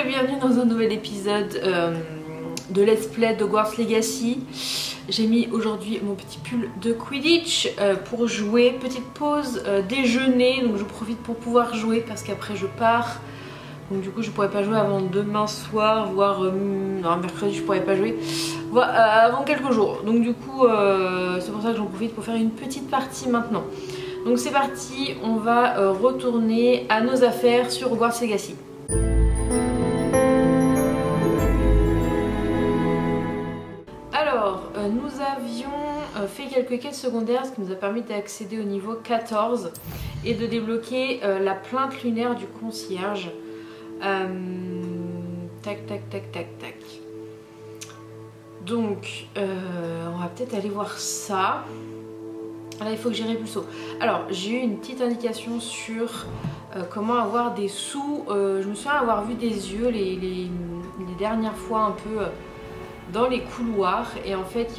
et bienvenue dans un nouvel épisode de Let's Play d'Hogwarts Legacy. J'ai mis aujourd'hui mon petit pull de Quidditch pour jouer. Petite pause déjeuner, donc je profite pour pouvoir jouer parce qu'après je pars. Donc du coup je pourrais pas jouer avant demain soir, voire non, mercredi je pourrais pas jouer, voire, avant quelques jours. Donc du coup c'est pour ça que j'en profite pour faire une petite partie maintenant. Donc c'est parti, on va retourner à nos affaires sur Hogwarts Legacy. Alors, nous avions fait quelques quêtes secondaires, ce qui nous a permis d'accéder au niveau 14 et de débloquer la plainte lunaire du concierge. Tac, tac, tac, tac, tac. Donc, on va peut-être aller voir ça. Là, il faut que j'irai plus tôt. Alors, j'ai eu une petite indication sur comment avoir des sous. Je me souviens avoir vu des yeux les dernières fois un peu dans les couloirs. Et en fait,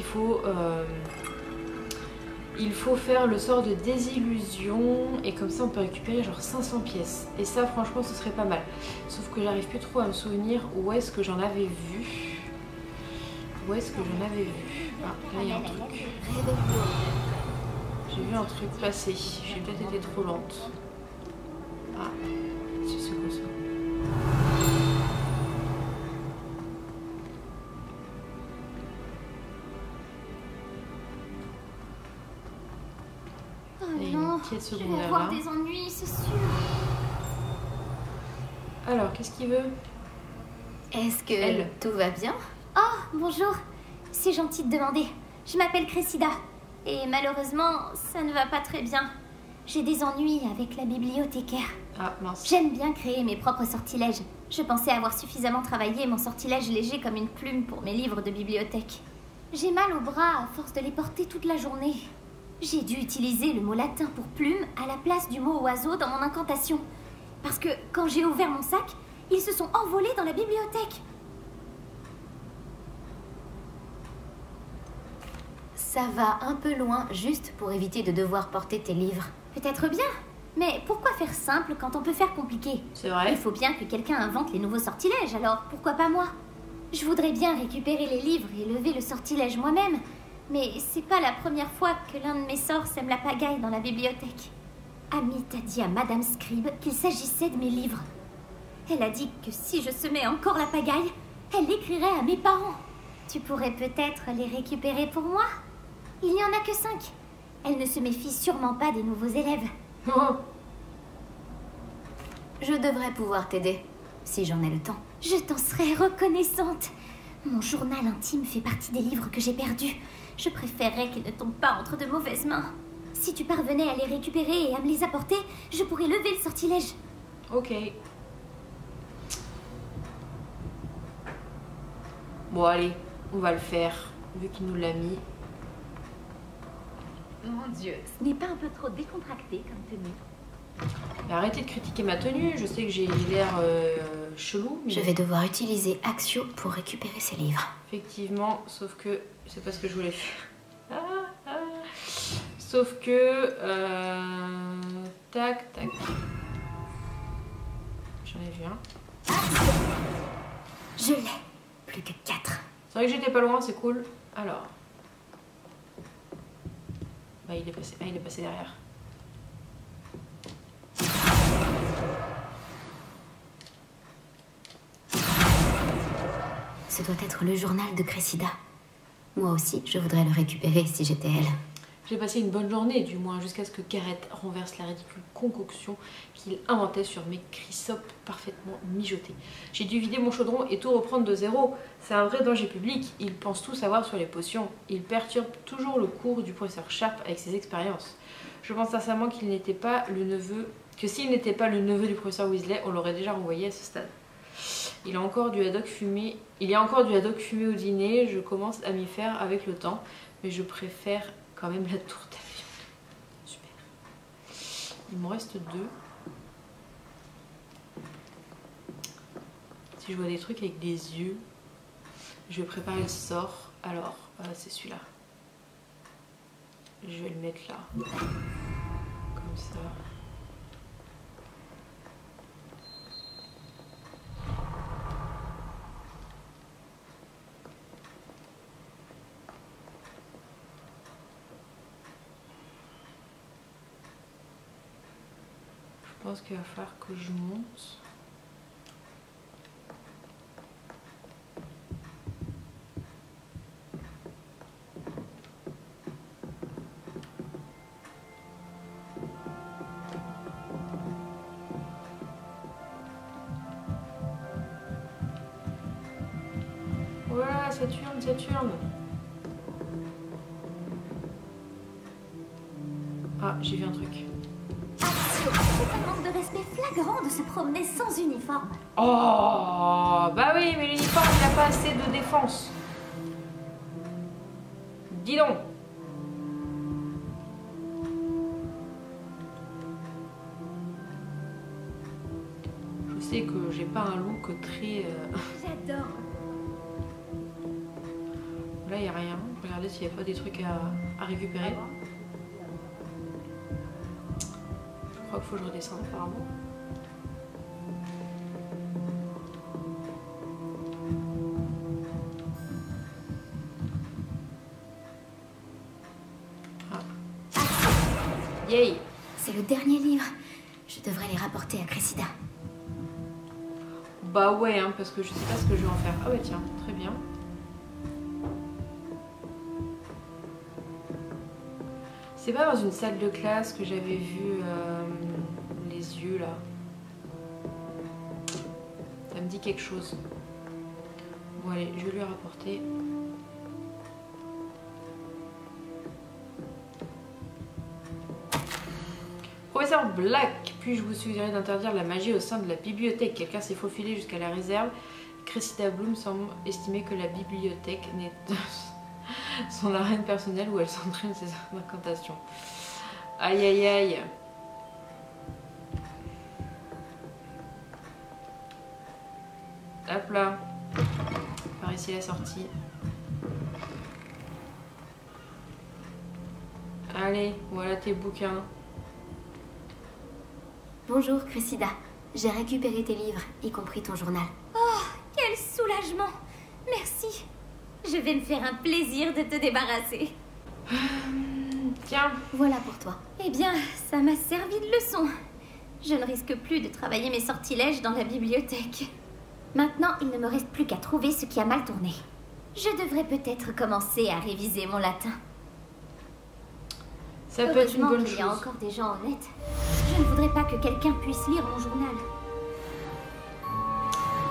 il faut faire le sort de désillusion. Et comme ça, on peut récupérer genre 500 pièces. Et ça, franchement, ce serait pas mal. Sauf que j'arrive plus trop à me souvenir où est-ce que j'en avais vu. Où est-ce que j'en avais vu? Ah, là, il y a un truc. J'ai vu un truc passer, j'ai peut-être été trop lente. Ah, c'est quoi ça? Oh il y a non, une quête je vais secondaire avoir là. des ennuis, c'est sûr. Alors, qu'est-ce qu'il veut? Est-ce que Elle. tout va bien? Oh, bonjour. C'est gentil de demander. Je m'appelle Cressida. Et malheureusement, ça ne va pas très bien. J'ai des ennuis avec la bibliothécaire. Ah, mince. J'aime bien créer mes propres sortilèges. Je pensais avoir suffisamment travaillé mon sortilège léger comme une plume pour mes livres de bibliothèque. J'ai mal au bras à force de les porter toute la journée. J'ai dû utiliser le mot latin pour plume à la place du mot oiseau dans mon incantation. Parce que quand j'ai ouvert mon sac, ils se sont envolés dans la bibliothèque. Ça va un peu loin, juste pour éviter de devoir porter tes livres. Peut-être bien, mais pourquoi faire simple quand on peut faire compliqué? C'est vrai. Il faut bien que quelqu'un invente les nouveaux sortilèges, alors pourquoi pas moi? Je voudrais bien récupérer les livres et lever le sortilège moi-même, mais c'est pas la première fois que l'un de mes sorts sème la pagaille dans la bibliothèque. Amit a dit à Madame Scribe qu'il s'agissait de mes livres. Elle a dit que si je semais encore la pagaille, elle l'écrirait à mes parents. Tu pourrais peut-être les récupérer pour moi? Il n'y en a que 5. Elle ne se méfie sûrement pas des nouveaux élèves. Oh. Je devrais pouvoir t'aider, si j'en ai le temps. Je t'en serais reconnaissante. Mon journal intime fait partie des livres que j'ai perdus. Je préférerais qu'ils ne tombent pas entre de mauvaises mains. Si tu parvenais à les récupérer et à me les apporter, je pourrais lever le sortilège. Ok. Bon, allez, on va le faire, vu qu'il nous l'a mis. Mon Dieu, ce n'est pas un peu trop décontracté comme tenue? Mais arrêtez de critiquer ma tenue, je sais que j'ai l'air chelou. Mais Je vais devoir utiliser Axio pour récupérer ces livres. effectivement, sauf que c'est pas ce que je voulais faire. Sauf que... tac, tac. J'en ai vu un. Je l'ai. Plus que 4. C'est vrai que j'étais pas loin, c'est cool. Alors... Bah il est passé, il est passé derrière. Ce doit être le journal de Cressida. Moi aussi, je voudrais le récupérer si j'étais elle. J'ai passé une bonne journée, du moins, jusqu'à ce que Garrett renverse la ridicule concoction qu'il inventait sur mes chrysopes parfaitement mijotés. J'ai dû vider mon chaudron et tout reprendre de zéro. C'est un vrai danger public. Il pense tout savoir sur les potions. Il perturbe toujours le cours du professeur Sharp avec ses expériences. Je pense sincèrement qu'il n'était pas le neveu... que s'il n'était pas le neveu du professeur Weasley, on l'aurait déjà renvoyé à ce stade. Il y a encore du haddock fumé au dîner. Je commence à m'y faire avec le temps, mais je préfère quand même la tour d'avion. Super. Il m'en reste 2. Si je vois des trucs avec des yeux, je vais préparer le sort. Alors, c'est celui-là. Je vais le mettre là. Comme ça. pense qu'il va falloir que je monte. Voilà, ça tourne, ça tourne. Ah, j'ai vu un truc. C'est un manque de respect flagrant de se promener sans uniforme. Oh, bah oui, mais l'uniforme, il n'a pas assez de défense. Dis donc. Je sais que j'ai pas un look très... J'adore. Là, il n'y a rien. Regardez s'il n'y a pas des trucs à récupérer. Je crois qu'il faut que je redescende apparemment. Ah. Yay! C'est le dernier livre. Je devrais les rapporter à Cressida. Bah ouais, hein, parce que je sais pas ce que je vais en faire. Ah ouais, tiens, très bien. C'est pas dans une salle de classe que j'avais vu les yeux là. Ça me dit quelque chose. Bon allez, je vais lui rapporter. Professeur Black, puis-je vous suggérer d'interdire la magie au sein de la bibliothèque? Quelqu'un s'est faufilé jusqu'à la réserve. Cressida Bloom semble estimer que la bibliothèque n'est son arène personnelle où elle s'entraîne ses incantations. Aïe aïe aïe. Hop là. Par ici la sortie. Allez, voilà tes bouquins. Bonjour, Cressida. J'ai récupéré tes livres, y compris ton journal. Oh, quel soulagement. Merci. Je vais me faire un plaisir de te débarrasser. Tiens. Voilà pour toi. Eh bien, ça m'a servi de leçon. Je ne risque plus de travailler mes sortilèges dans la bibliothèque. Maintenant, il ne me reste plus qu'à trouver ce qui a mal tourné. Je devrais peut-être commencer à réviser mon latin. Ça peut être une bonne chose. Il y a encore des gens honnêtes. Je ne voudrais pas que quelqu'un puisse lire mon journal.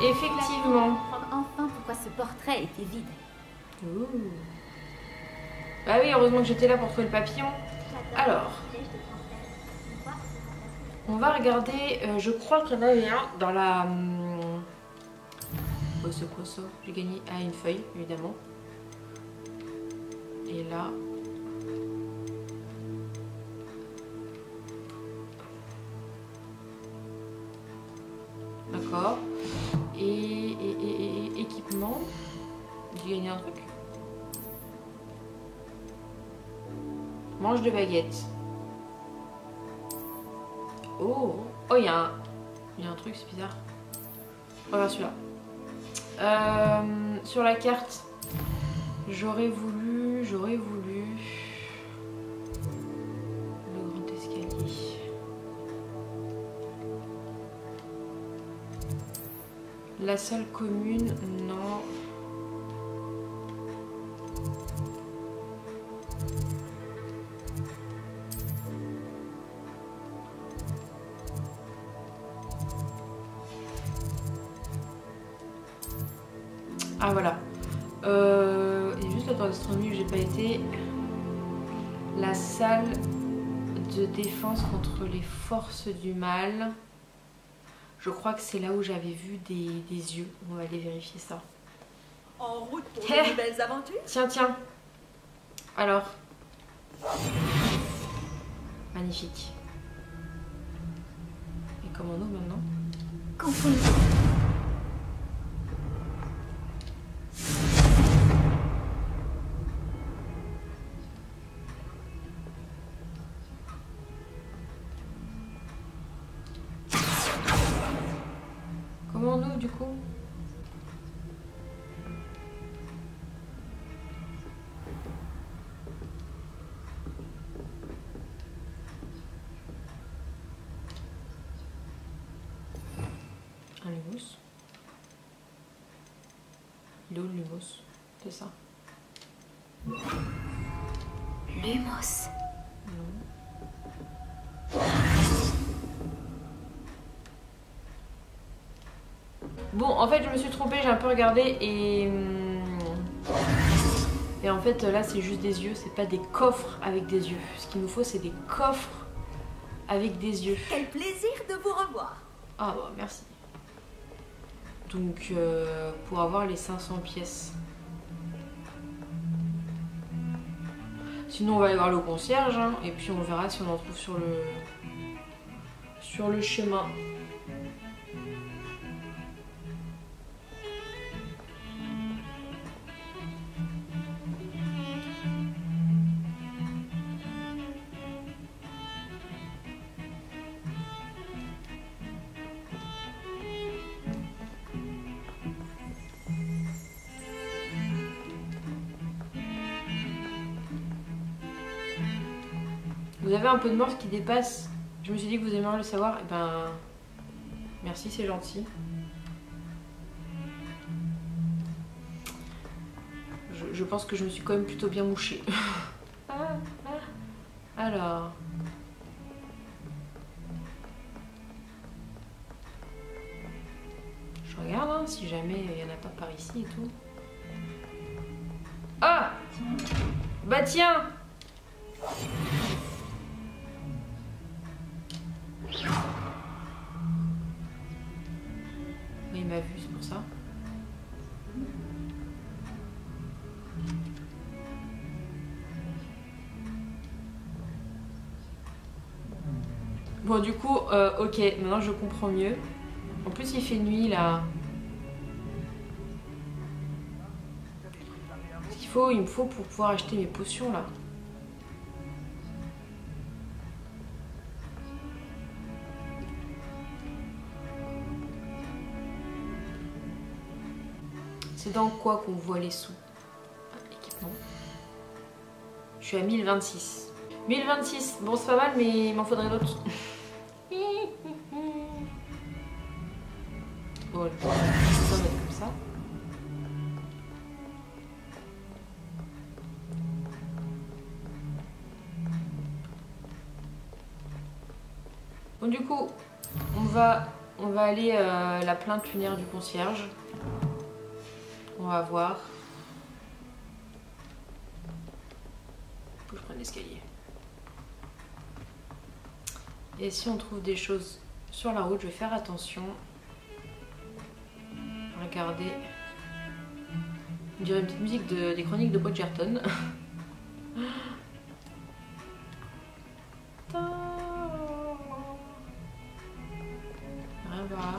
Effectivement. Enfin, pourquoi ce portrait était vide. Ouh. Bah oui, heureusement que j'étais là pour trouver le papillon. Alors, on va regarder. Je crois qu'il y en avait un dans la... Oh, c'est quoi ça? J'ai gagné une feuille, évidemment. Et là... D'accord. Et équipement. J'ai gagné un truc. Manche de baguette. Oh, oh, il y a un truc, c'est bizarre. Regarde celui-là. Sur la carte, j'aurais voulu le grand escalier. La salle commune, non. Ah voilà. Il y a juste la tour d'astronomie où j'ai pas été. La salle de défense contre les forces du mal. Je crois que c'est là où j'avais vu des yeux. On va aller vérifier ça. En route pour de nouvelles aventures. Tiens, tiens. Alors. Magnifique. Et comment nous maintenant? Confondre. Comment nous du coup? Il est où le Lumos? C'est ça. Lumos. Bon, en fait, je me suis trompée, j'ai un peu regardé et en fait, là, c'est juste des yeux, c'est pas des coffres avec des yeux. Ce qu'il nous faut, c'est des coffres avec des yeux. Quel plaisir de vous revoir. Ah bah, merci. Donc, pour avoir les 500 pièces. Sinon, on va aller voir le concierge, hein, et puis on verra si on en trouve sur le chemin. Vous avez un peu de morse qui dépasse. Je me suis dit que vous aimeriez le savoir. Et ben, merci, c'est gentil. Je pense que je me suis quand même plutôt bien mouchée. Alors. Je regarde hein, si jamais il n'y en a pas par ici et tout. Ah! Bah tiens! Mais il m'a vu, c'est pour ça. Bon du coup, ok, maintenant je comprends mieux. En plus il fait nuit là. Ce qu'il faut, il me faut pour pouvoir acheter mes potions là. C'est dans quoi qu'on voit les sous? Équipement. Je suis à 1026. 1026, bon c'est pas mal mais il m'en faudrait d'autres. Bon, je vais mettre comme ça. Bon du coup, on va aller la plainte lunaire du concierge. On va voir. Faut que je prenne l'escalier. Et si on trouve des choses sur la route, je vais faire attention. Regardez. On dirait une petite musique des chroniques de Bridgerton. Rien voir.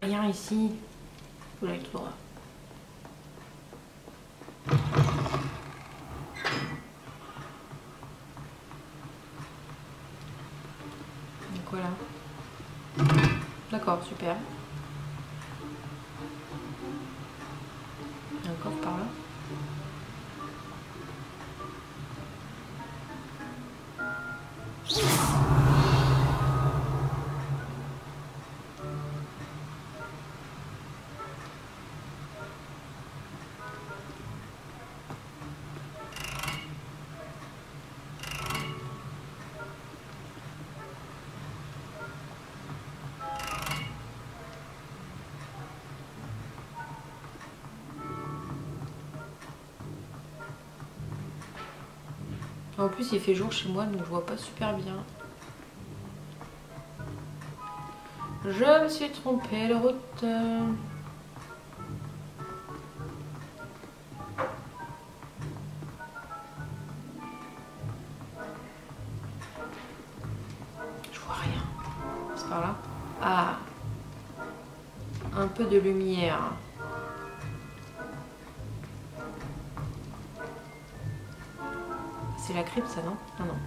Rien ici. Oula, il faudra. Donc voilà. D'accord, super. Il y a un coffre par là. En plus, il fait jour chez moi, donc je vois pas super bien. Je me suis trompée de route. Je vois rien. par là. Ah. Un peu de lumière. C'est la crypte, ça, non? Non, non.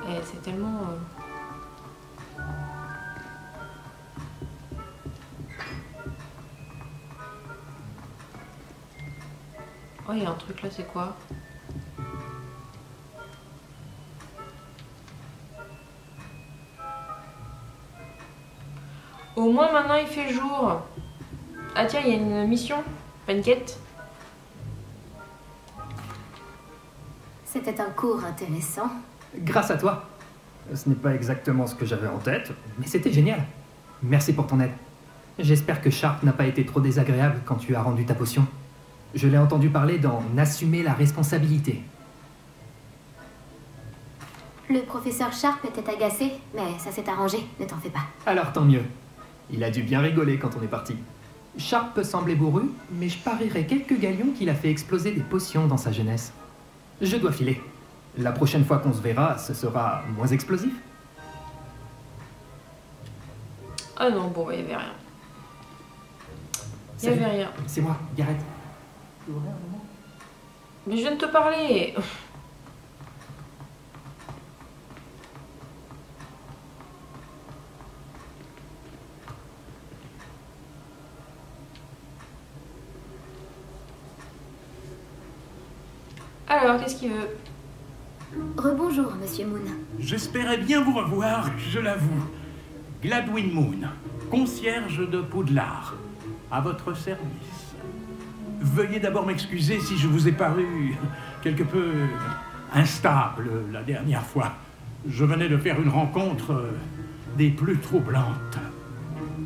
Et c'est tellement... Oh, il y a un truc là, c'est quoi? Au moins maintenant il fait jour. Ah tiens, il y a une mission, pas une quête. C'était un cours intéressant. Grâce à toi. Ce n'est pas exactement ce que j'avais en tête, mais c'était génial. Merci pour ton aide. J'espère que Sharp n'a pas été trop désagréable quand tu as rendu ta potion. Je l'ai entendu parler d'en assumer la responsabilité. Le professeur Sharp était agacé, mais ça s'est arrangé, ne t'en fais pas. Alors tant mieux. Il a dû bien rigoler quand on est parti. Sharp peut sembler bourru, mais je parierais quelques galions qu'il a fait exploser des potions dans sa jeunesse. Je dois filer. La prochaine fois qu'on se verra, ce sera moins explosif. Ah non, bon, il n'y avait rien. Il n'y avait rien. C'est moi, Gareth. Mais je viens de te parler. Alors, qu'est-ce qu'il veut? Rebonjour, Monsieur Moon. J'espérais bien vous revoir, je l'avoue. Gladwin Moon, concierge de Poudlard, à votre service. Veuillez d'abord m'excuser si je vous ai paru quelque peu instable la dernière fois. Je venais de faire une rencontre des plus troublantes.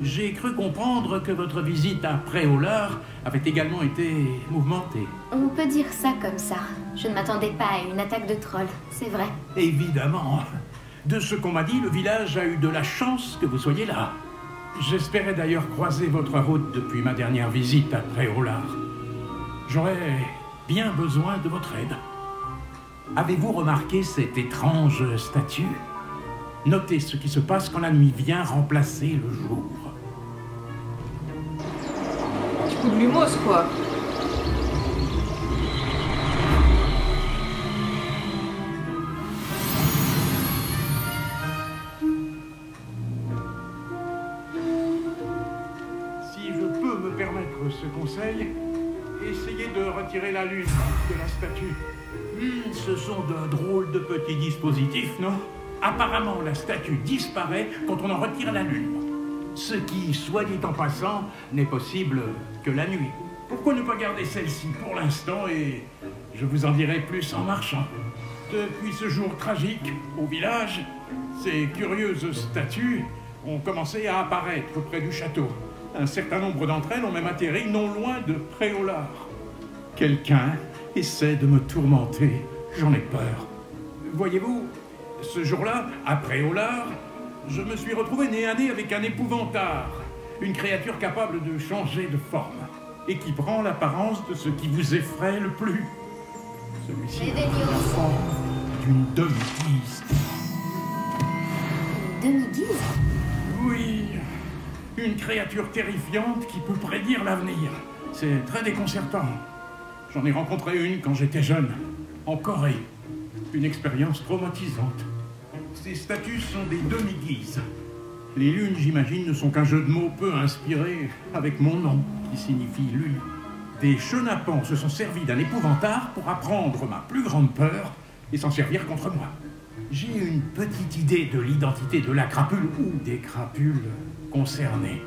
J'ai cru comprendre que votre visite à Préolard avait également été mouvementée. On peut dire ça comme ça. Je ne m'attendais pas à une attaque de trolls, c'est vrai. Évidemment. De ce qu'on m'a dit, le village a eu de la chance que vous soyez là. J'espérais d'ailleurs croiser votre route depuis ma dernière visite à Préolard. J'aurais bien besoin de votre aide. Avez-vous remarqué cette étrange statue? Notez ce qui se passe quand la nuit vient remplacer le jour. Du coup de l'humos, quoi. Si je peux me permettre ce conseil, essayez de retirer la lune de la statue. Ce sont de drôles de petits dispositifs, non? Apparemment, la statue disparaît quand on en retire la lune. Ce qui, soit dit en passant, n'est possible que la nuit. Pourquoi ne pas garder celle-ci pour l'instant et je vous en dirai plus en marchant. Depuis ce jour tragique, au village, ces curieuses statues ont commencé à apparaître près du château. Un certain nombre d'entre elles ont même atterri non loin de Préolard. Quelqu'un essaie de me tourmenter. J'en ai peur. Voyez-vous, ce jour-là, à Préolard, je me suis retrouvé nez à nez avec un épouvantard. Une créature capable de changer de forme et qui prend l'apparence de ce qui vous effraie le plus. Celui-ci a la forme d'une demi-guise. Une demi-guise? Oui, une créature terrifiante qui peut prédire l'avenir. C'est très déconcertant. J'en ai rencontré une quand j'étais jeune, en Corée. Une expérience traumatisante. Ces statues sont des demi-guises. Les lunes, j'imagine, ne sont qu'un jeu de mots peu inspiré avec mon nom, qui signifie lune. Des chenapans se sont servis d'un épouvantard pour apprendre ma plus grande peur et s'en servir contre moi. J'ai une petite idée de l'identité de la crapule ou des crapules concernées.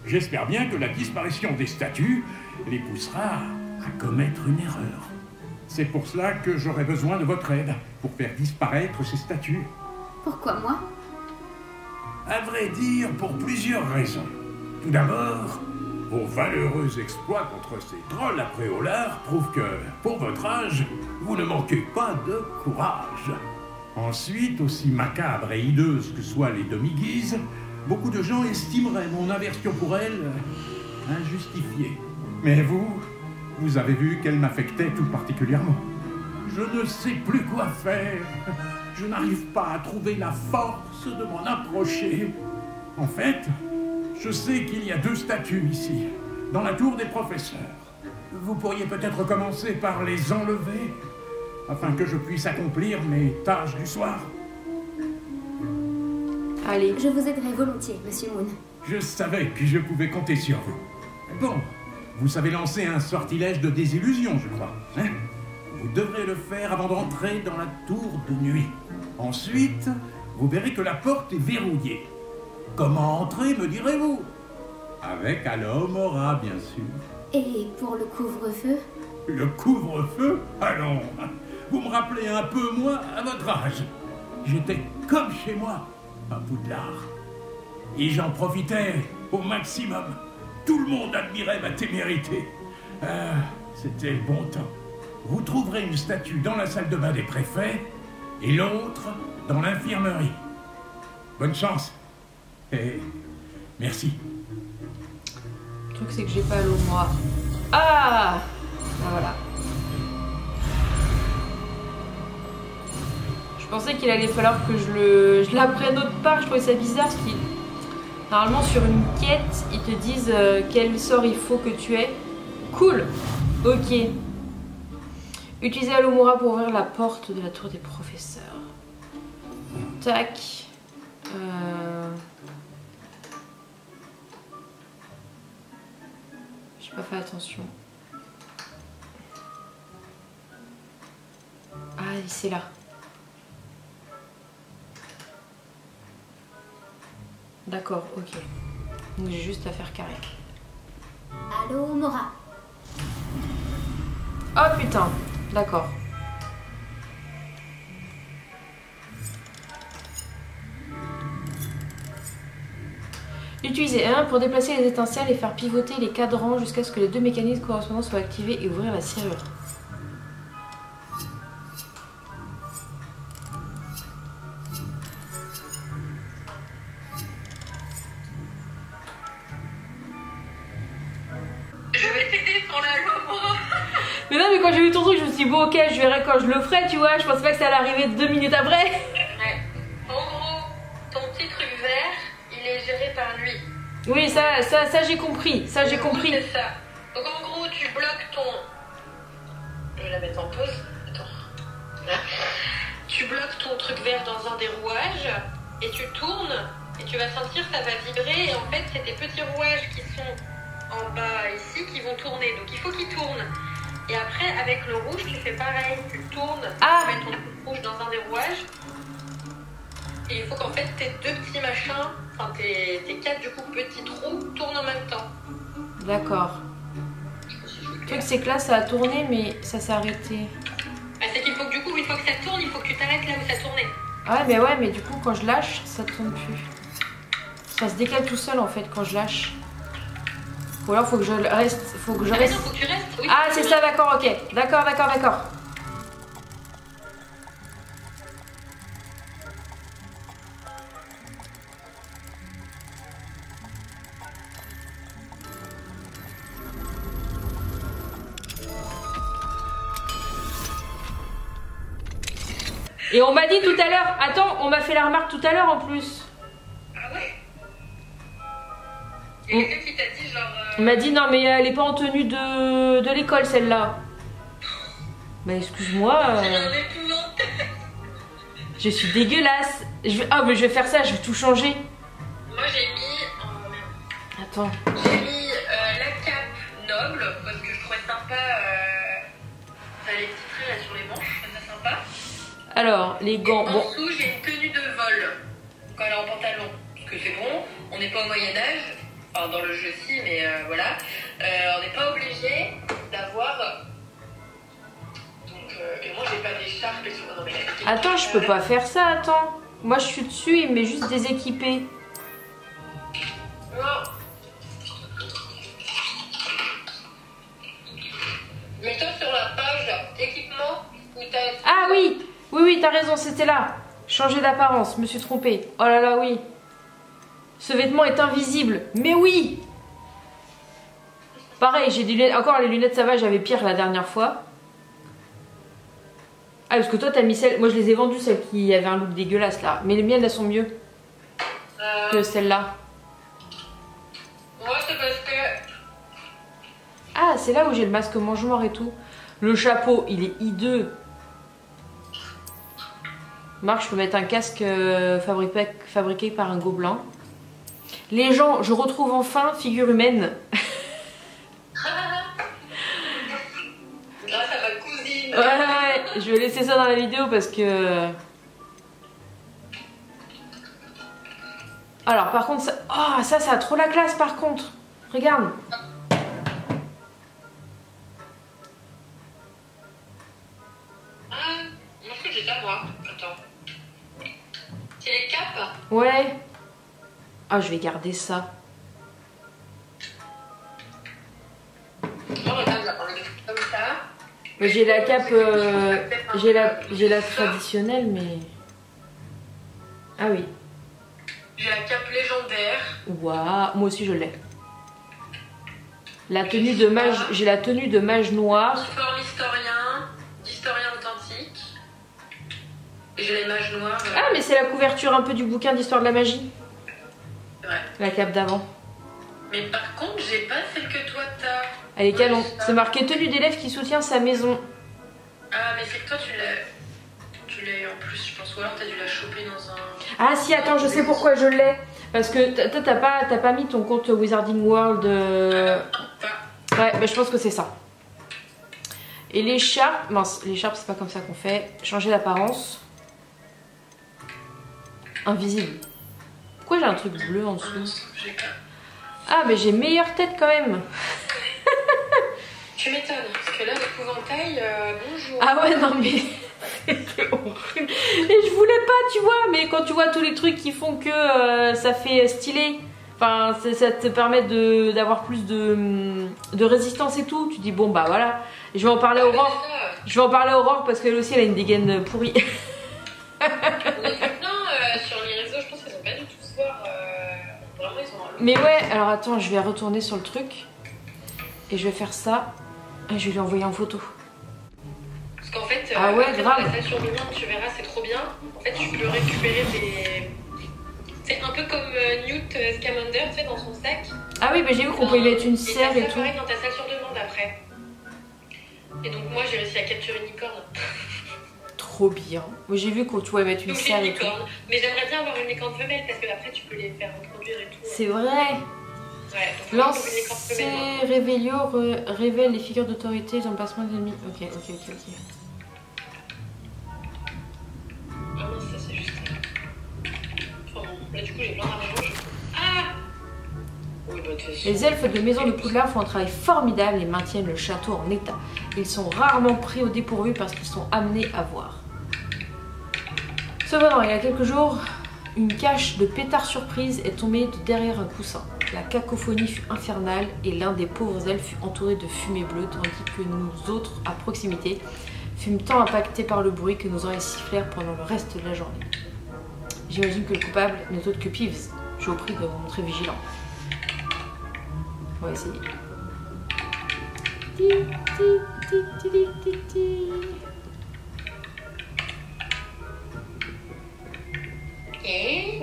J'espère bien que la disparition des statues les poussera à commettre une erreur. C'est pour cela que j'aurai besoin de votre aide, pour faire disparaître ces statues. Pourquoi moi? À vrai dire, pour plusieurs raisons. Tout d'abord, vos valeureux exploits contre ces trolls à Préolard prouvent que, pour votre âge, vous ne manquez pas de courage. Ensuite, aussi macabre et hideuse que soient les demi-guises, beaucoup de gens estimeraient mon aversion pour elles injustifiée. Mais vous avez vu qu'elle m'affectait tout particulièrement. Je ne sais plus quoi faire. je n'arrive pas à trouver la force de m'en approcher. En fait, je sais qu'il y a 2 statues ici, dans la tour des professeurs. Vous pourriez peut-être commencer par les enlever, afin que je puisse accomplir mes tâches du soir. Allez. Je vous aiderai volontiers, Monsieur Moon. Je savais que je pouvais compter sur vous. Bon, vous savez lancer un sortilège de désillusion, je crois. Hein? Vous devrez le faire avant d'entrer dans la tour de nuit. Ensuite, vous verrez que la porte est verrouillée. Comment entrer, me direz-vous? Avec Alohomora, bien sûr. Et pour le couvre-feu? Le couvre-feu? Allons, vous me rappelez un peu, moi, à votre âge. J'étais comme chez moi, à Poudlard. Et j'en profitais au maximum. Tout le monde admirait ma témérité. Ah, c'était le bon temps. Vous trouverez une statue dans la salle de bain des préfets et l'autre dans l'infirmerie. Bonne chance. Et merci. Le truc, c'est que j'ai pas l'eau, moi. Ah, voilà. Je pensais qu'il allait falloir que je l'apprenne autre part. Je trouvais ça bizarre parce qu'il... Normalement, sur une quête, ils te disent quel sort il faut que tu aies. Cool. Ok. Utilisez Alohomora pour ouvrir la porte de la tour des professeurs. Tac. J'ai pas fait attention. Ah, c'est là. D'accord, ok. Donc j'ai juste à faire carré. Alohomora. Oh putain, d'accord. Utilisez un pour déplacer les étincelles et faire pivoter les cadrans jusqu'à ce que les 2 mécanismes correspondants soient activés et ouvrir la serrure. Je vais t'aider pour l'Alohomora. Mais non, mais quand j'ai vu ton truc, je me suis dit bon ok, je verrai quand je le ferai, tu vois. Je pensais pas que ça allait arriver 2 minutes après. Ouais. En gros, ton petit truc vert, il est géré par lui. Oui, ça j'ai compris. Ça j'ai compris. C'est ça. Donc en gros, tu bloques ton... Je vais la mettre en pause. Attends. Là. Tu bloques ton truc vert dans un des rouages et tu tournes et tu vas sentir ça va vibrer et en fait c'est tes petits rouages qui sont en bas ici qui vont tourner. Donc il faut qu'ils tournent. Et après avec le rouge tu fais pareil. Tu tournes, Ah. tu mets ton truc rouge dans un des rouages. Et il faut qu'en fait tes 2 petits machins, enfin tes 4 du coup petits trous tournent en même temps. D'accord. Le truc c'est que là ça a tourné mais ça s'est arrêté. Bah, c'est qu'il faut que du coup une fois que ça tourne, il faut que tu t'arrêtes là où ça tournait. Ah ouais mais du coup quand je lâche ça tourne plus. Ça se décale tout seul en fait quand je lâche. Ou alors faut que je reste. Faut que je Ah mais reste. non, faut que tu restes. Oui, Ah c'est ça, d'accord, ok. D'accord. Et on m'a dit tout à l'heure, attends, on m'a fait la remarque tout à l'heure en plus. Ah ouais. Il y a quelqu'un qui t'a dit genre... On m'a dit non mais elle est pas en tenue de l'école celle-là. Bah excuse-moi. C'est un épouvante. Je suis dégueulasse. Ah mais je vais faire ça, je vais tout changer. Moi j'ai mis... Oh merde. Attends. J'ai mis la cape noble parce que je trouvais sympa... Enfin, les petits traits là sur les manches, je trouvais ça sympa. Alors, les gants. En Bon. dessous j'ai une tenue de vol. Donc elle est en pantalon. Parce que c'est bon, on n'est pas au Moyen-Âge. Enfin dans le jeu si, mais voilà. On n'est pas obligé d'avoir... Et moi j'ai pas d'écharpe et tout. Non, mais Attends, je peux pas faire ça, attends. Moi je suis dessus, il me met juste déséquipé. Non. Mets-toi sur la page équipement où t'as... Ah oui, t'as raison, c'était là. Changer d'apparence, me suis trompée. Oh là là, oui. Ce vêtement est invisible. Mais oui. Pareil, j'ai des lunettes. Encore les lunettes, ça va, j'avais pire la dernière fois. Ah, parce que toi, t'as mis celles... Moi, je les ai vendues, celles qui avaient un look dégueulasse, là. Mais les miennes, elles sont mieux que celles-là. Moi, c'est parce que... Ah, c'est là où j'ai le masque mange-mort et tout. Le chapeau, il est hideux. Marc, je peux mettre un casque fabriqué par un gobelin. Les gens, je retrouve enfin figure humaine. Grâce à ma cousine. Ouais, je vais laisser ça dans la vidéo parce que... Alors, par contre, ça... Oh, ça a trop la classe, par contre. Regarde. Ah, moi, je crois que j'ai ça, moi. Attends. C'est les capes. Ouais. Ah, je vais garder ça. Oh, regarde, là, on a des trucs comme ça. Mais j'ai la cape... j'ai la traditionnelle, mais... Ah oui. J'ai la cape légendaire. Waouh, moi aussi je l'ai. La tenue de mage, j'ai la tenue de mage noir. Uniforme d'historien authentique. Et j'ai les mages noirs. Ah, mais c'est la couverture un peu du bouquin d'histoire de la magie. Ouais. La cape d'avant. Mais par contre, j'ai pas celle que toi t'as. Elle est canon. C'est marqué tenue d'élève qui soutient sa maison. Ah, mais c'est que toi tu l'as. Tu l'as en plus, je pense. Ou alors t'as dû la choper dans un. Ah si, attends, je sais pourquoi je l'ai. Parce que toi, t'as pas mis ton compte Wizarding World. Ouais, bah, je pense que c'est ça. Et l'écharpe, mince, l'écharpe c'est pas comme ça qu'on fait. Changer d'apparence. Invisible. Pourquoi j'ai un truc bleu en dessous? Ah, mais j'ai meilleure tête quand même. Tu m'étonnes, parce que là, l'épouvantail, bonjour. Ah ouais, non mais c'était horrible. Et je voulais pas, tu vois, mais quand tu vois tous les trucs qui font que ça fait stylé, enfin, ça te permet d'avoir plus de résistance et tout, tu dis bon bah voilà. Et je vais en parler à Aurore. Je vais en parler à Aurore parce qu'elle aussi elle a une dégaine pourrie. Sur les réseaux, je pense qu'ils ont pas du tout se voir. Vraiment, ils ont un look. Mais ouais, alors attends, je vais retourner sur le truc. Et je vais faire ça. Et je vais lui envoyer en photo. Parce qu'en fait, ah ouais, grave. la station de demande, tu verras, c'est trop bien. En fait, tu peux récupérer des... C'est un peu comme Newt Scamander, tu sais, dans son sac. Ah oui, mais j'ai vu qu'on pouvait mettre une serre et ça, tout. pareil dans ta salle sur demande après. Et donc moi, j'ai réussi à capturer une licorne. Trop bien. Moi, j'ai vu qu'on pouvait mettre une Donc, serre une et tout. licorne. Mais j'aimerais bien avoir une licorne femelle parce que après, tu peux les faire reproduire et tout. C'est vrai. Ouais, donc Lancer Révélio révèle les figures d'autorité dans le placement d'ennemis. Ok. Ah non, ça c'est juste. Enfin bon, là du coup j'ai plein d'argent. Ah oui, bah, les elfes de Maison de Poudlard font un travail formidable et maintiennent le château en état. Ils sont rarement pris au dépourvu parce qu'ils sont amenés à voir. Cependant, il y a quelques jours, une cache de pétards surprise est tombée de derrière un coussin. La cacophonie fut infernale et l'un des pauvres elfes fut entouré de fumée bleue, tandis que nous autres, à proximité, fûmes tant impactés par le bruit que nos oreilles sifflèrent pendant le reste de la journée. J'imagine que le coupable n'est autre que Peeves. Je vous prie de vous montrer vigilant. On va essayer.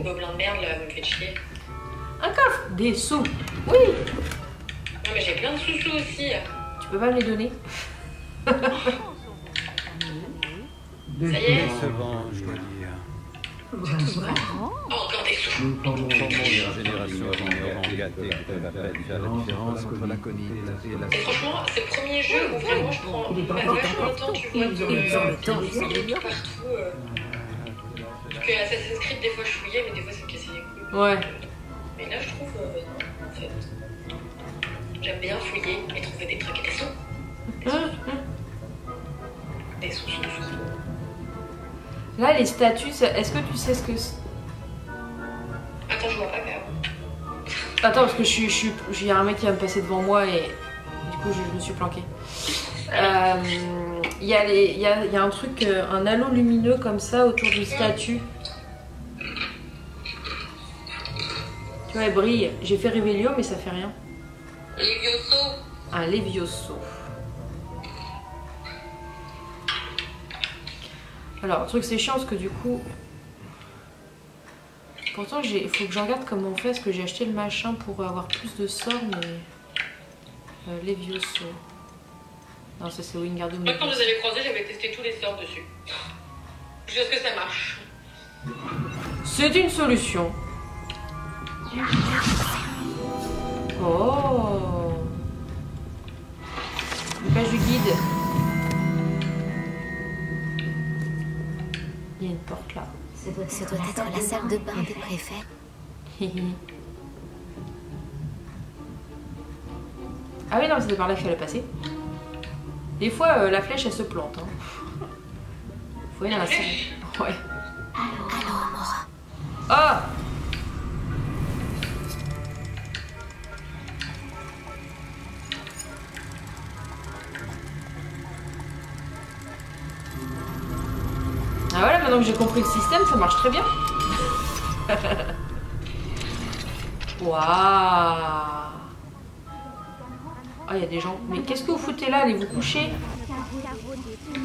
Gobelin de merde là, vous me faites chier. Un coffre. Des sous. Oui. Non mais j'ai plein de sous-sous aussi. Tu peux pas me les donner? Ça y est. Décevant, je dois dire. Oh, encore des sous. Nous formons la génération ignorante gâtée qui peuvent à peine faire la différence entre la connie et la Et franchement, c'est le premier jeu où vraiment je prends vachement le temps, tu vois, de fouiller partout. Parce que Assassin's Creed, des fois je fouillais, mais des fois ça me cassait les couilles. Ouais. Mais là, je trouve, non, en fait, j'aime bien fouiller et trouver des trucs et des sous. Des sous. Là, les statues, est-ce que tu sais ce que c'est? Attends, je vois pas quand même. Attends, parce que j'ai un mec qui va me passer devant moi et du coup, je me suis planquée. Il y a un truc, un halo lumineux comme ça autour d'une statue. Tu vois, elle brille. J'ai fait Révélio, mais ça fait rien. Levioso. Un Levioso. Alors, le truc c'est chiant parce que du coup... Pourtant, il faut que je regarde comment on fait, parce que j'ai acheté le machin pour avoir plus de sorts, mais... Levioso. Non, ça c'est Wingardium. Moi, quand je les avais croisés, j'avais testé tous les sorts dessus. Jusqu'à ce que ça marche. C'est une solution. Oh. Une page du guide. Il y a une porte là. Ça doit être la salle de bain des préfets. Ah oui, non, c'était par là qu'il fallait passer. Des fois, la flèche, elle se plante. Hein. Faut aller dans la salle. Ouais. Alors, Mora. Ah! Ah voilà, maintenant que j'ai compris le système, ça marche très bien. Waouh! Ah, il y a des gens. Mais qu'est-ce que vous foutez là? Allez vous coucher.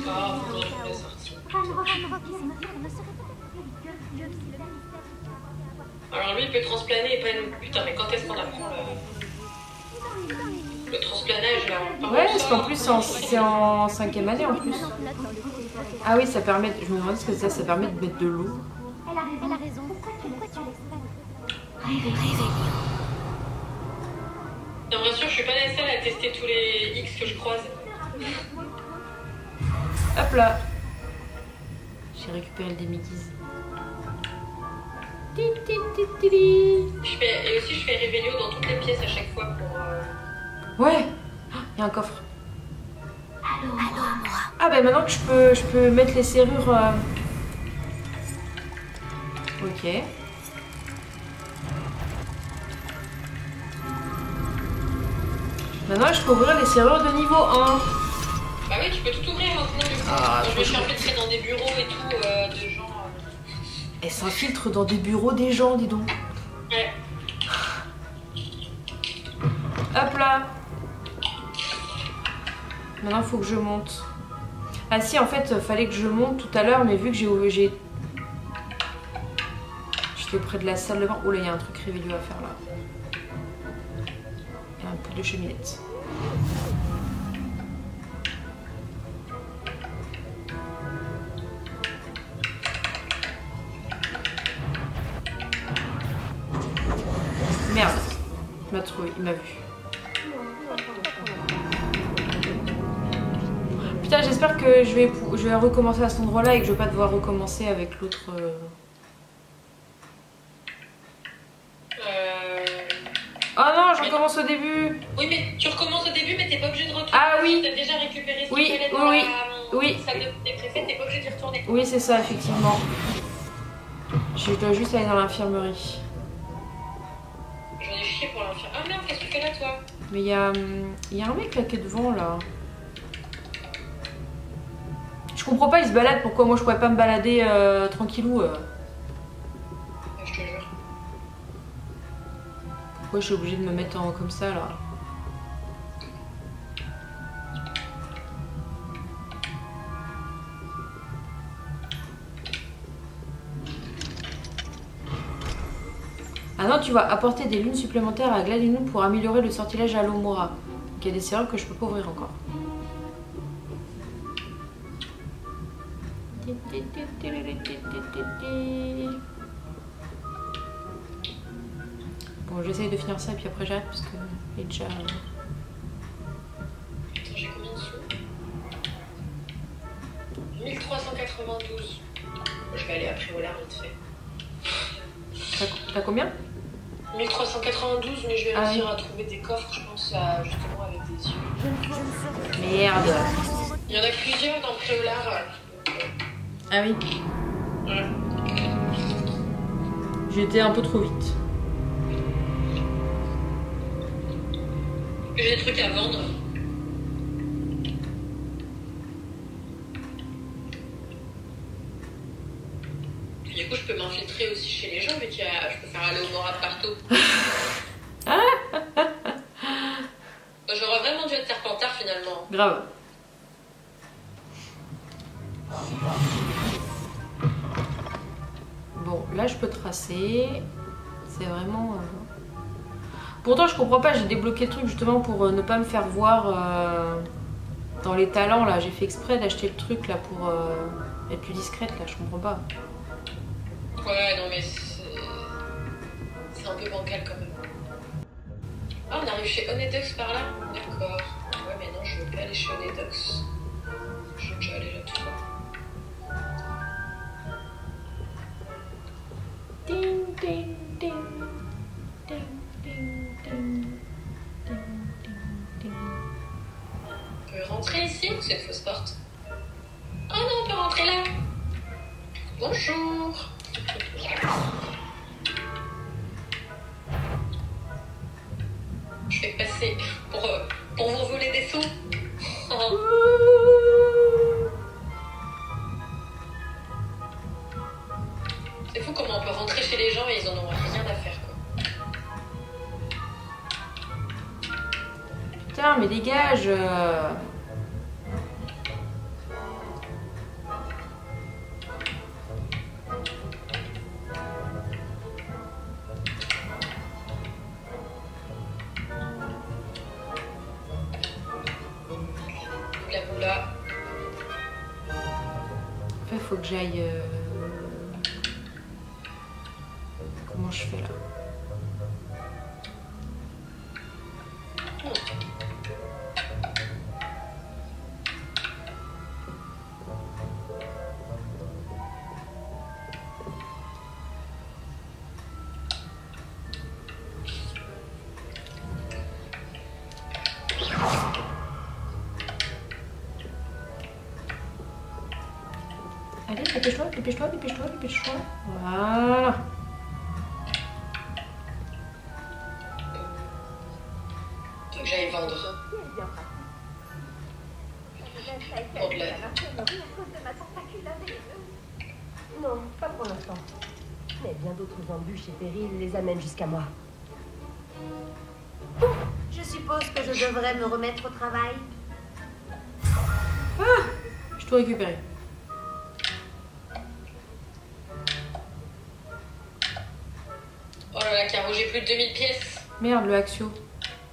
Ah, faut que je me sorte. Alors lui, il peut transplaner et pas nous. Putain, mais quand est-ce qu'on apprend le transplanage là? Ouais, parce qu'en plus, c'est en 5e année en plus. Ah oui, ça permet. Je me demande ce que c'est, ça permet de mettre de l'eau. Elle a raison. Pourquoi tu laisses pas? Non, bien sûr, je suis pas la seule à tester tous les X que je croise. Hop là. J'ai récupéré le demi-guise. Et aussi, je fais Révélio dans toutes les pièces à chaque fois pour... Ouais. Il y a un coffre. Ah ben maintenant que je peux mettre les serrures... Ok. Maintenant je peux ouvrir les serrures de niveau 1. Bah oui, tu peux tout ouvrir maintenant du coup. Ah, je me suis infiltrée dans des bureaux et tout de gens... Elle s'infiltre dans des bureaux des gens, dis donc. Ouais. Hop là. Maintenant, il faut que je monte. Ah si, en fait, fallait que je monte tout à l'heure, mais vu que j'ai... J'étais près de la salle de bain. Oh là, il y a un truc Révélio à faire là. Il y a un peu de cheminette. Merde, il m'a trouvé, il m'a vu. Putain, j'espère que je vais recommencer à cet endroit-là et que je vais pas devoir recommencer avec l'autre... Oh non, je recommence au début. Oui, mais tu recommences au début, mais t'es pas obligé de retourner. Ah oui. T'as déjà récupéré ce Oui, qu'il fallait dans la salle des préfets, t'es pas obligé d'y retourner. Oui, c'est ça, effectivement. Je dois juste aller dans l'infirmerie. J'en ai chié pour l'infirmerie. Ah merde, qu'est-ce que tu fais là, toi? Mais il y a un mec là qui est devant, là. Je comprends pas, il se balade, pourquoi moi je pourrais pas me balader tranquillou Je te jure. Pourquoi je suis obligée de me mettre comme ça, là? Ah non, tu vas apporter des lunes supplémentaires à Gladino pour améliorer le sortilège à l'Omora. Donc il y a des serrures que je peux pas ouvrir encore. Bon, j'essaye de finir ça et puis après j'arrête parce que il est déjà... Attends, j'ai combien de sous? 1392. Je vais aller après au lard vite fait. T'as combien? 1392, mais je vais réussir à trouver des coffres, je pense, justement avec des yeux. Merde. Il y en a plusieurs dans Préolard. Ah oui. Ouais. J'étais un peu trop vite. J'ai des trucs à vendre. Du coup, je peux m'infiltrer aussi chez les gens, vu que je peux faire aller au Mora partout. J'aurais vraiment dû être Serpentard finalement. Grave. Bon, là je peux tracer. C'est vraiment... Pourtant je comprends pas, j'ai débloqué le truc justement pour ne pas me faire voir dans les talents là. J'ai fait exprès d'acheter le truc là pour être plus discrète là, je comprends pas. Ouais, non mais c'est un peu bancal quand même. Ah, on arrive chez Onedox par là? D'accord. Ouais, mais non, je veux pas aller chez Onedox. Je veux déjà aller là-dessus. Ding, ding, ding. Ding, ding, ding. Ding, ding, ding. On peut rentrer ici ou c'est une fausse porte? Oh non, on peut rentrer là. Bonjour. Je vais passer pour vous voler des sous. Oh. C'est fou comment on peut rentrer chez les gens et ils en ont rien à faire quoi. Putain, mais dégage. Faut que j'aille... Comment je fais là? Allez, dépêche-toi, dépêche-toi, dépêche-toi, dépêche-toi. Voilà. Faut que j'aille vendre. Pour de la... Non, pas pour l'instant. Mais bien d'autres embûches et périls les amènent jusqu'à moi. Je suppose que je devrais me remettre au travail. Ah, je dois récupérer. Oh là là, Caro, j'ai plus de 2000 pièces. Merde, le Axio.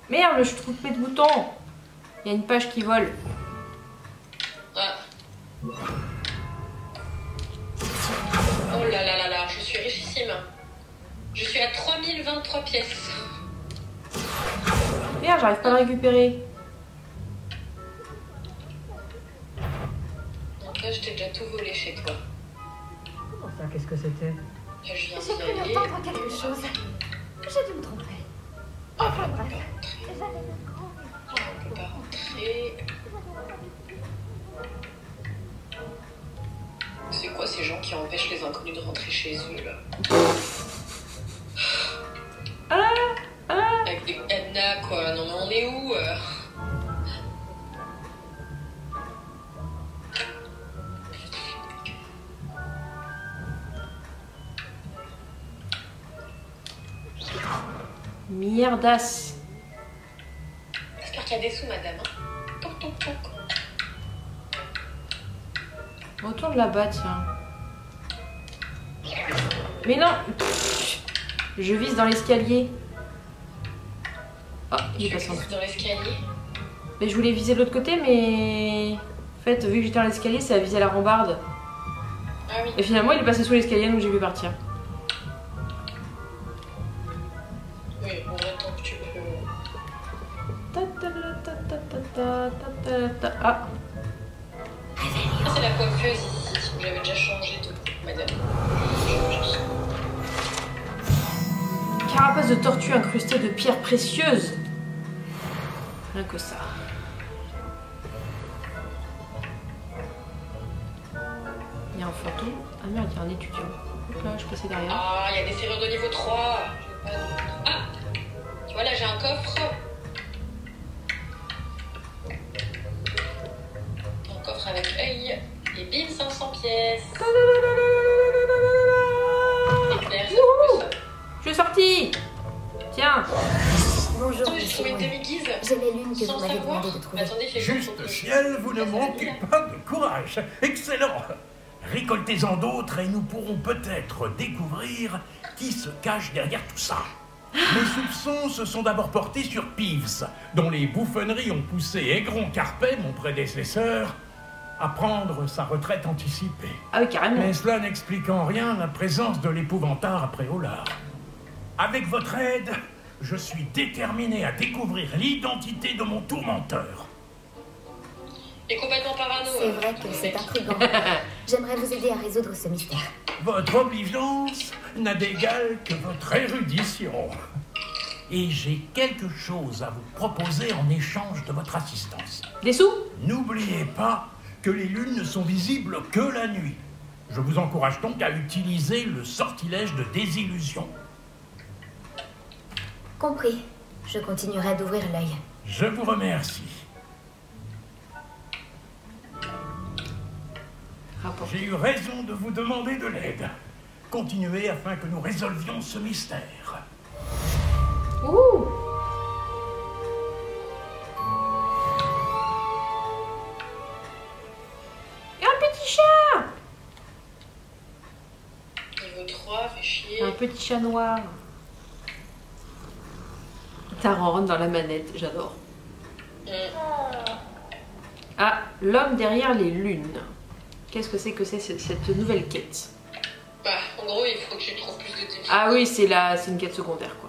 Merde, je trouve mes boutons. Il y a une page qui vole. Ah. Oh là là là là, je suis richissime. Je suis à 3023 pièces. Merde, j'arrive pas à le récupérer. Donc là, je t'ai déjà tout volé chez toi. Comment ça, qu'est-ce que c'était? Là, je viens J'ai cru d'y aller. entendre quelque chose. J'ai dû me tromper. Enfin bref, j'avais le grand... On peut pas rentrer. C'est quoi ces gens qui empêchent les inconnus de rentrer chez eux là? Avec des cadenas quoi, non mais on est où Mierdasse. J'espère qu'il y a des sous madame. Hein. Toc toc toc. Retourne là-bas, tiens. Mais non. Je vise dans l'escalier. Oh, il est passé en dessous. Dans l'escalier. Mais je voulais viser de l'autre côté, mais... En fait, vu que j'étais dans l'escalier, ça a visé la rambarde. Ah oui. Et finalement, il est passé sous l'escalier, donc j'ai pu partir. Oui, on attend que tu peux... Ah. Ah, c'est la coiffeuse ici. J'avais déjà changé de madame. Carapace de tortue incrustée de pierres précieuses. Rien que ça. Il y a un fantôme. Ah merde, il y a un étudiant. Hop là, je passais derrière. Ah, il y a des serrures de niveau 3. Ah, tu vois là, j'ai un coffre. Un coffre avec œil. Et bim, 500 pièces. Éclair, c'est un peu ça. Je suis sortie. Tiens. Bonjour, Attends, j'ai trouvé une monsieur. demi-guise. J'ai les lunes que Sans vous m'avez savoir. demandé de trouver. Attendez, fais Juste ciel, vous ne manquez pas de courage. Excellent. Récoltez-en d'autres et nous pourrons peut-être découvrir qui se cache derrière tout ça. Mes soupçons se sont d'abord portés sur Peeves, dont les bouffonneries ont poussé Aigron Carpet, mon prédécesseur, à prendre sa retraite anticipée. Ah oui, carrément. Mais cela n'explique en rien la présence de l'épouvantard à Préolard. Avec votre aide, je suis déterminé à découvrir l'identité de mon tourmenteur. Et complètement parano. C'est vrai que c'est intriguant. J'aimerais vous aider à résoudre ce mystère. Votre obligeance n'a d'égal que votre érudition. Et j'ai quelque chose à vous proposer en échange de votre assistance. Des sous? N'oubliez pas que les lunes ne sont visibles que la nuit. Je vous encourage donc à utiliser le sortilège de désillusion. Compris. Je continuerai d'ouvrir l'œil. Je vous remercie. J'ai eu raison de vous demander de l'aide. Continuez afin que nous résolvions ce mystère. Ouh! Et un petit chat! Niveau 3, fait chier. Un petit chat noir. Ça rentre dans la manette, j'adore. Ah, l'homme derrière les lunes. Qu'est-ce que c'est cette nouvelle quête? Bah, en gros, il faut que tu trouves plus de types. Ah oui, c'est une quête secondaire, quoi.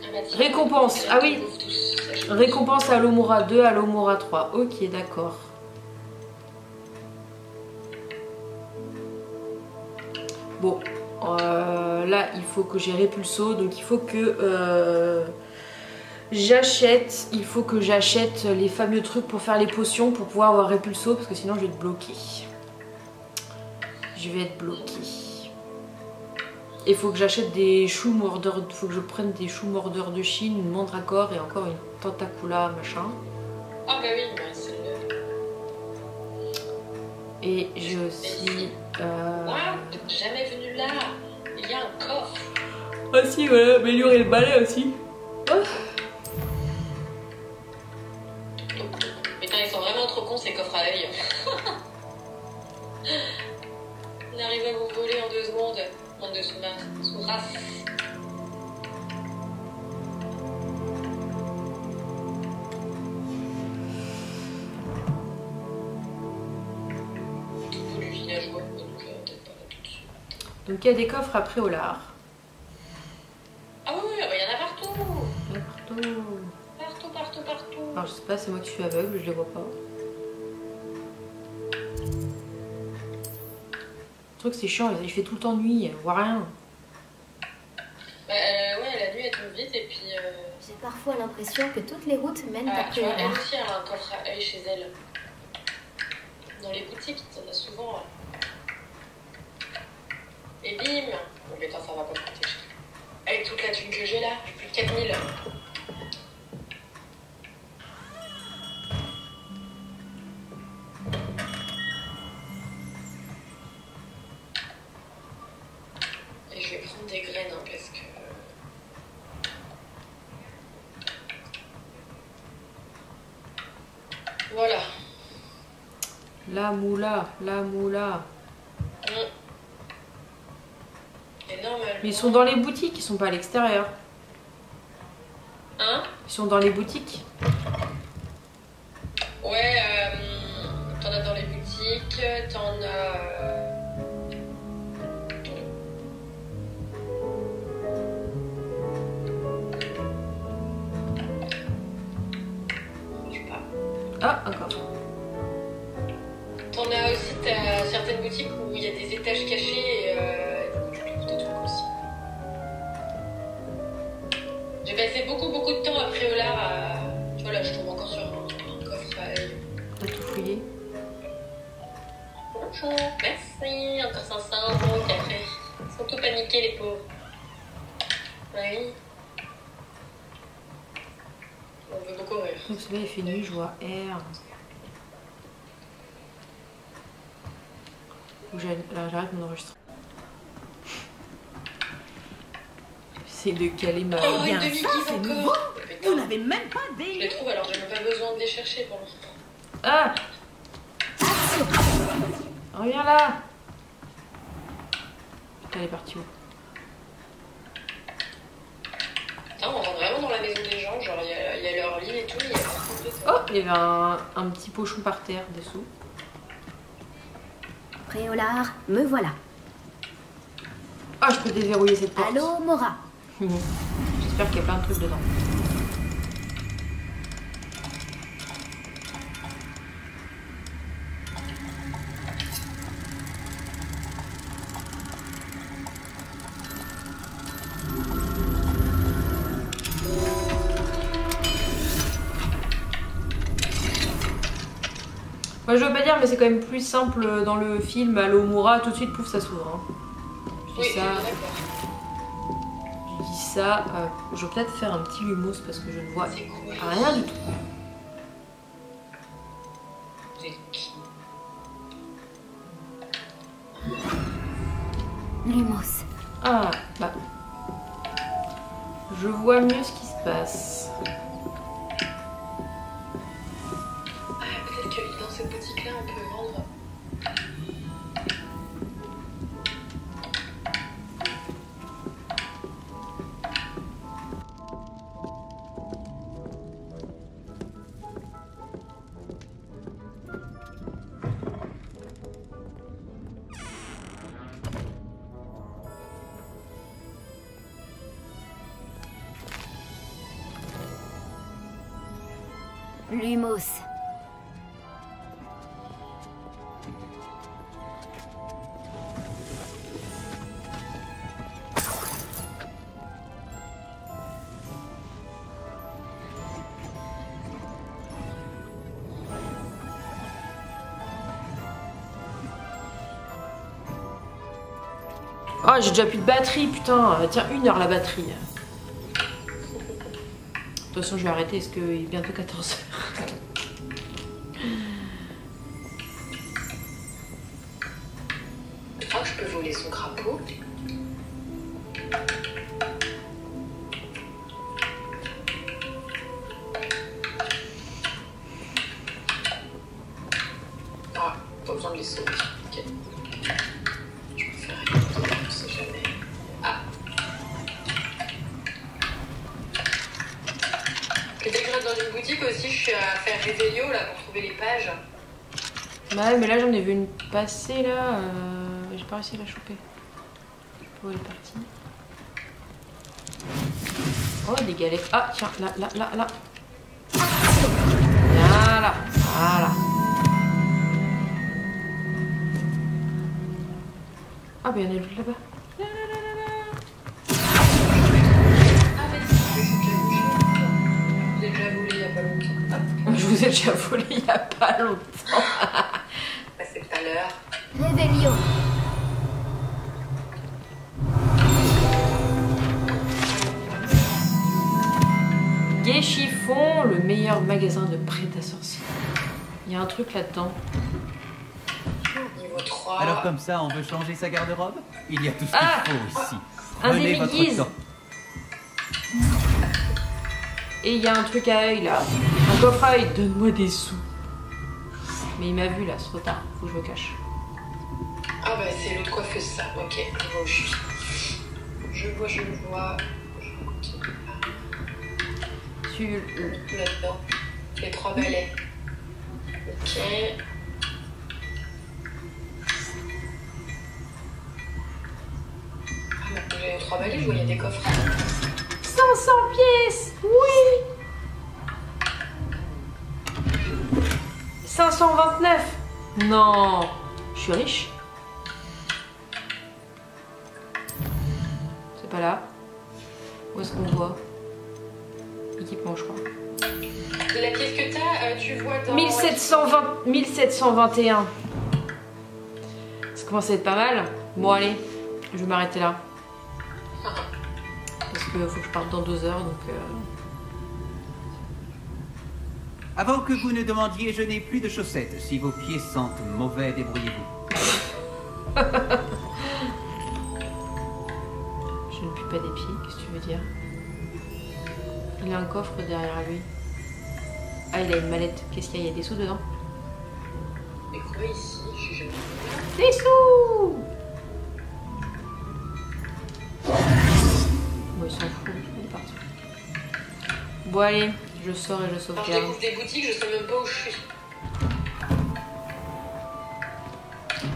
Ah bah, tiens, Récompense, ah oui. Récompense à l'Omura 2, à l'Omura 3. Ok, d'accord. Bon, là, il faut que j'ai Répulso, donc il faut que j'achète les fameux trucs pour faire les potions pour pouvoir avoir Répulso, parce que sinon je vais être bloquée. Je vais être bloquée. Il faut que j'achète des choux mordeurs, il faut que je prenne des choux mordeurs de Chine, une mandragore et encore une tentacula machin. Ah bah oui, bah c'est le... Et j'ai aussi... What? Jamais venu là. Il y a un coffre. Ah si, voilà, améliorer le balai aussi. Oh. Putain, ils sont vraiment trop cons ces coffres à l'œil. On arrive à vous voler en 2 secondes. En 2 sous-races. Tout bout du village, ouais. Donc peut-être pas là tout de suite. Donc il y a des coffres à Préolard. Ah oui, bah, il y en a partout. Il y en a partout. Partout, partout, partout. Alors je sais pas, c'est moi qui suis aveugle, je les vois pas. Le truc c'est chiant, il fait tout le temps nuit, on voit rien. Bah, ouais, la nuit elle tombe vite et puis... J'ai parfois l'impression que toutes les routes mènent à tu vois, elle Préolard. aussi elle a un coffre à œil chez elle. Dans les boutiques, t'en as souvent. Et bim! Bon, mais attends, ça va pas me coûter cher. Avec toute la thune que j'ai là, j'ai plus de 4000. Et je vais prendre des graines, hein, parce que... Voilà. La moula, la moula. Et normalement... Mais ils sont dans les boutiques, ils sont pas à l'extérieur. Hein? Ils sont dans les boutiques. Ouais, t'en as dans les boutiques, t'en as... Je sais pas. Ah, un coffre. T'en as aussi, t'as certaines boutiques où il y a des étages cachés et du coup tu trouves des trucs aussi. J'ai passé beaucoup de temps à Préolard à... Tu vois là, je tombe encore sur un coffre à œil. T'as tout fouillé. Bonjour, merci, encore 500 euros café. Ils sont tout paniqués les pauvres. Oui. On veut beaucoup rire. Donc celui-là il fait nuit, je vois R. J'arrête mon enregistrement. C'est de caler ma... Oh, une demi-guise encore. Vous n'avez même pas Je des... les trouve alors j'ai même pas besoin de les chercher pour l'instant. Ah! Reviens là. Putain, elle est partie où? Ah, on rentre vraiment dans la maison des gens, genre il y a leur lit et tout, il y a Oh, il y avait un petit pochon par terre dessous. Préolard, me voilà. Ah, je peux déverrouiller cette porte. Allô, Mora. J'espère qu'il y a plein de trucs dedans. Moi, je veux pas dire, mais c'est quand même plus simple dans le film Allo Mora, tout de suite, pouf, ça s'ouvre. Hein. Je dis ça, je vais peut-être faire un petit lumos parce que je ne vois rien du tout. Lumos. Ah, bah. Je vois mieux ce qui se passe. Peut-être que dans cette boutique-là, on peut vendre. Lumos. Ah, j'ai déjà plus de batterie, putain. Tiens, 1 heure la batterie. De toute façon, je vais arrêter parce qu'il est bientôt 14h. Je crois que je peux voler son crapaud. Ah, pas besoin de les sauver. Ok. Je peux faire rien, je sais jamais. Ah. Dès que je rentre dans une boutique aussi, je suis à faire Réveillot là pour trouver les pages. Ouais, mais là j'en ai vu une passer là. J'ai pas réussi à la choper. Je sais pas où elle est partie. Oh, des galettes. Ah, tiens, là. Voilà. Ah, bah il y en a une là-bas. Ah, mais si, je l'ai déjà volé il y a pas longtemps. Je vous ai déjà volé il y a pas longtemps. Bah, c'est pas l'heure. Réveillon. Gai Chiffon, le meilleur magasin de prêt-à-sorcier. Il y a un truc là-dedans. Niveau 3. Alors comme ça, on veut changer sa garde-robe? Il y a tout ce qu'il faut ici. Un Prenez votre demi-guise. temps. Et il y a un truc à œil là. Un coffre à œil, donne-moi des sous. Mais il m'a vu là, c'est trop tard, faut que je me cache. Ah bah c'est l'autre coiffeuse ça, ok, je vois où je suis. Je vois. Je continue là-dedans. Les 3 balais. Ok. Ah mais j'ai les 3 balais, je vois il y a des coffres. 500 pièces, oui. 529. Non, je suis riche. C'est pas là. Où est-ce qu'on voit? Équipement, je crois. La pièce que t'as, tu vois dans... 1721. Ça commence à être pas mal. Bon, allez, je vais m'arrêter là. Parce que faut que je parte dans 2 heures, donc... Avant que vous ne demandiez, je n'ai plus de chaussettes. Si vos pieds sentent mauvais, débrouillez-vous. Je ne pue pas des pieds, qu'est-ce que tu veux dire? Il a un coffre derrière lui. Ah, il a une mallette. Qu'est-ce qu'il y a? Il y a des sous dedans? Écoute. peu ici, je suis jamais. Des sous. Bon, il s'en fout, il est parti. Bon allez, je sors et je Quand je sauvegarde. découvre des boutiques, je sais même pas où je suis.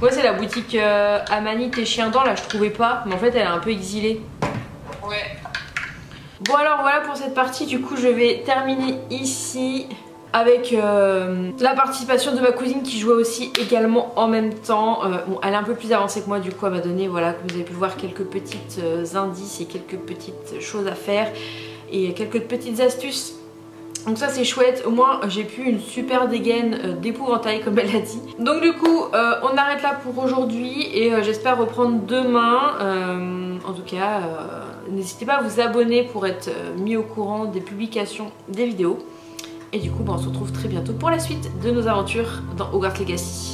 Ouais, c'est la boutique Amanite et Chien d'Or, là je trouvais pas, mais en fait elle est un peu exilée. Ouais. Bon alors voilà pour cette partie, du coup je vais terminer ici avec la participation de ma cousine qui jouait aussi également en même temps. Bon, elle est un peu plus avancée que moi, du coup elle m'a donné, voilà, comme vous avez pu le voir, quelques petites indices et quelques petites choses à faire et quelques petites astuces. Donc ça c'est chouette, au moins j'ai pu une super dégaine d'épouvantail comme elle a dit. Donc du coup on arrête là pour aujourd'hui et j'espère reprendre demain. En tout cas n'hésitez pas à vous abonner pour être mis au courant des publications des vidéos. Et du coup on se retrouve très bientôt pour la suite de nos aventures dans Hogwarts Legacy.